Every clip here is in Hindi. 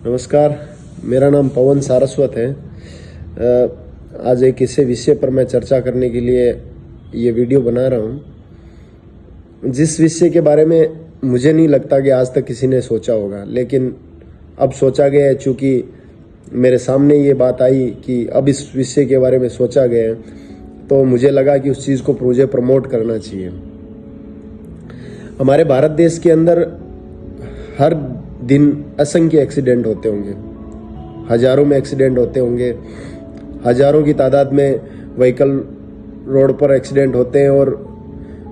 नमस्कार, मेरा नाम पवन सारस्वत है। आज एक ऐसे विषय पर मैं चर्चा करने के लिए ये वीडियो बना रहा हूँ, जिस विषय के बारे में मुझे नहीं लगता कि आज तक किसी ने सोचा होगा, लेकिन अब सोचा गया है। चूँकि मेरे सामने ये बात आई कि अब इस विषय के बारे में सोचा गया है, तो मुझे लगा कि उस चीज़ को मुझे प्रमोट करना चाहिए। हमारे भारत देश के अंदर हर दिन असंख्य एक्सीडेंट होते होंगे, हजारों में एक्सीडेंट होते होंगे, हजारों की तादाद में व्हीकल रोड पर एक्सीडेंट होते हैं और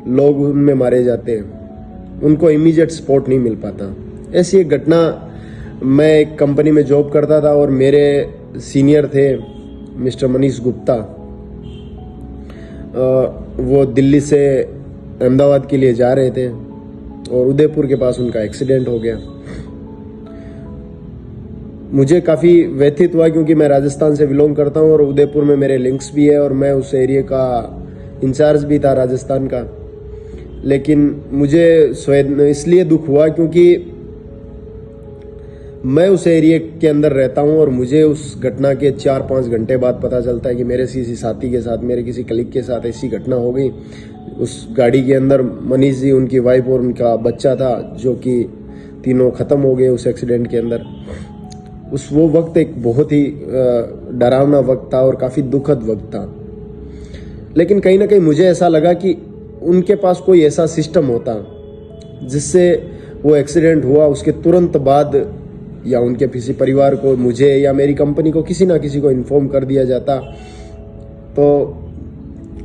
लोग उनमें मारे जाते हैं, उनको इमीडिएट सपोर्ट नहीं मिल पाता। ऐसी एक घटना, मैं एक कंपनी में जॉब करता था और मेरे सीनियर थे मिस्टर मनीष गुप्ता। वो दिल्ली से अहमदाबाद के लिए जा रहे थे और उदयपुर के पास उनका एक्सीडेंट हो गया। मुझे काफ़ी व्यथित हुआ, क्योंकि मैं राजस्थान से बिलोंग करता हूं और उदयपुर में मेरे लिंक्स भी है और मैं उस एरिया का इंचार्ज भी था राजस्थान का। लेकिन मुझे इसलिए दुख हुआ क्योंकि मैं उस एरिया के अंदर रहता हूं और मुझे उस घटना के 4-5 घंटे बाद पता चलता है कि मेरे किसी साथी के साथ, मेरे किसी कलीग के साथ ऐसी घटना हो गई। उस गाड़ी के अंदर मनीष जी, उनकी वाइफ और उनका बच्चा था, जो कि तीनों ख़त्म हो गए उस एक्सीडेंट के अंदर। वो वक्त एक बहुत ही डरावना वक्त था और काफ़ी दुखद वक्त था। लेकिन कहीं ना कहीं मुझे ऐसा लगा कि उनके पास कोई ऐसा सिस्टम होता जिससे वो एक्सीडेंट हुआ उसके तुरंत बाद, या उनके किसी परिवार को, मुझे या मेरी कंपनी को, किसी ना किसी को इन्फॉर्म कर दिया जाता, तो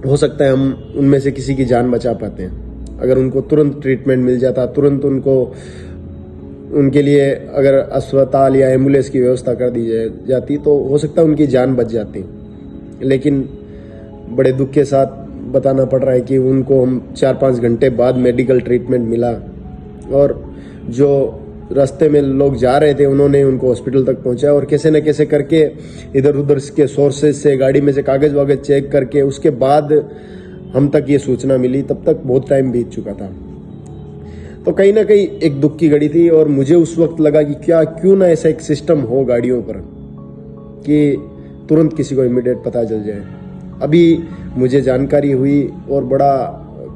हो सकता है हम उनमें से किसी की जान बचा पाते हैं। अगर उनको तुरंत ट्रीटमेंट मिल जाता, तुरंत उनके लिए अगर अस्पताल या एम्बुलेंस की व्यवस्था कर दी जाती, तो हो सकता है उनकी जान बच जाती। लेकिन बड़े दुख के साथ बताना पड़ रहा है कि उनको हम 4-5 घंटे बाद मेडिकल ट्रीटमेंट मिला, और जो रास्ते में लोग जा रहे थे उन्होंने उनको हॉस्पिटल तक पहुंचाया, और कैसे न कैसे करके इधर उधर के सोर्सेज से, गाड़ी में से कागज वागज चेक करके उसके बाद हम तक ये सूचना मिली। तब तक बहुत टाइम बीत चुका था। तो कहीं ना कहीं एक दुख की घड़ी थी और मुझे उस वक्त लगा कि क्यों ना ऐसा एक सिस्टम हो गाड़ियों पर कि तुरंत किसी को इमीडिएट पता चल जाए। अभी मुझे जानकारी हुई और बड़ा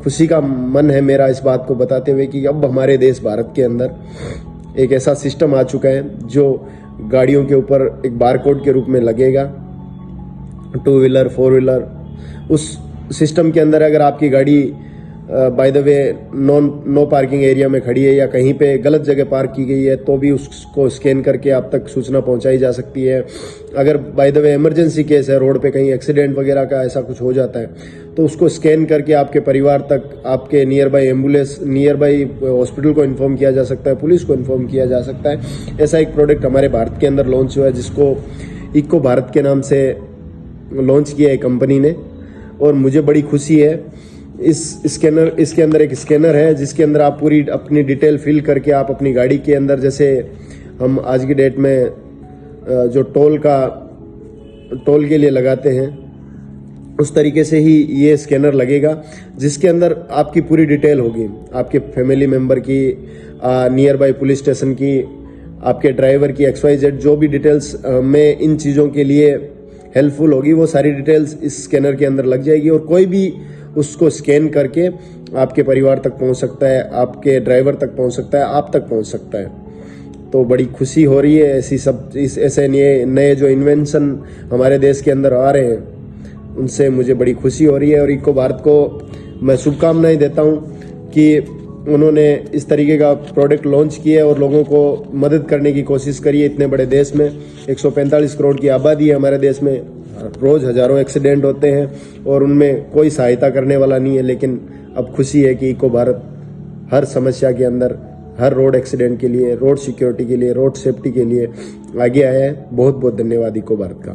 खुशी का मन है मेरा इस बात को बताते हुए कि अब हमारे देश भारत के अंदर एक ऐसा सिस्टम आ चुका है जो गाड़ियों के ऊपर एक बारकोड के रूप में लगेगा, 2 व्हीलर 4 व्हीलर। उस सिस्टम के अंदर अगर आपकी गाड़ी by the way no parking area में खड़ी है या कहीं पे गलत जगह पार्क की गई है, तो भी उसको स्कैन करके आप तक सूचना पहुंचाई जा सकती है। अगर bye the way emergency case है, रोड पे कहीं एक्सीडेंट वगैरह का ऐसा कुछ हो जाता है, तो उसको स्कैन करके आपके परिवार तक, आपके near by ambulance, near by hospital को इन्फॉर्म किया जा सकता है, पुलिस को इन्फॉर्म किया जा सकता है। ऐसा एक प्रोडक्ट हमारे भारत के अंदर लॉन्च हुआ है, जिसको इको भारत के नाम से लॉन्च किया है कंपनी ने, और मुझे बड़ी खुशी है। इसके अंदर एक स्कैनर है जिसके अंदर आप पूरी अपनी डिटेल फिल करके आप अपनी गाड़ी के अंदर, जैसे हम आज की डेट में जो टोल के लिए लगाते हैं, उस तरीके से ही ये स्कैनर लगेगा, जिसके अंदर आपकी पूरी डिटेल होगी, आपके फैमिली मेंबर की, नियर बाई पुलिस स्टेशन की, आपके ड्राइवर की, XYZ जो भी डिटेल्स में इन चीज़ों के लिए हेल्पफुल होगी, वो सारी डिटेल्स इस स्कैनर के अंदर लग जाएगी। और कोई भी उसको स्कैन करके आपके परिवार तक पहुंच सकता है, आपके ड्राइवर तक पहुंच सकता है, आप तक पहुंच सकता है। तो बड़ी खुशी हो रही है। ऐसे नए जो इन्वेंशन हमारे देश के अंदर आ रहे हैं, उनसे मुझे बड़ी खुशी हो रही है। और इको भारत को मैं शुभकामनाएं देता हूं कि उन्होंने इस तरीके का प्रोडक्ट लॉन्च किया और लोगों को मदद करने की कोशिश करी है। इतने बड़े देश में 145 करोड़ की आबादी है हमारे देश में, रोज हजारों एक्सीडेंट होते हैं और उनमें कोई सहायता करने वाला नहीं है। लेकिन अब खुशी है कि इको भारत हर समस्या के अंदर, हर रोड एक्सीडेंट के लिए, रोड सिक्योरिटी के लिए, रोड सेफ्टी के लिए आगे आया है। बहुत बहुत धन्यवाद इको भारत का।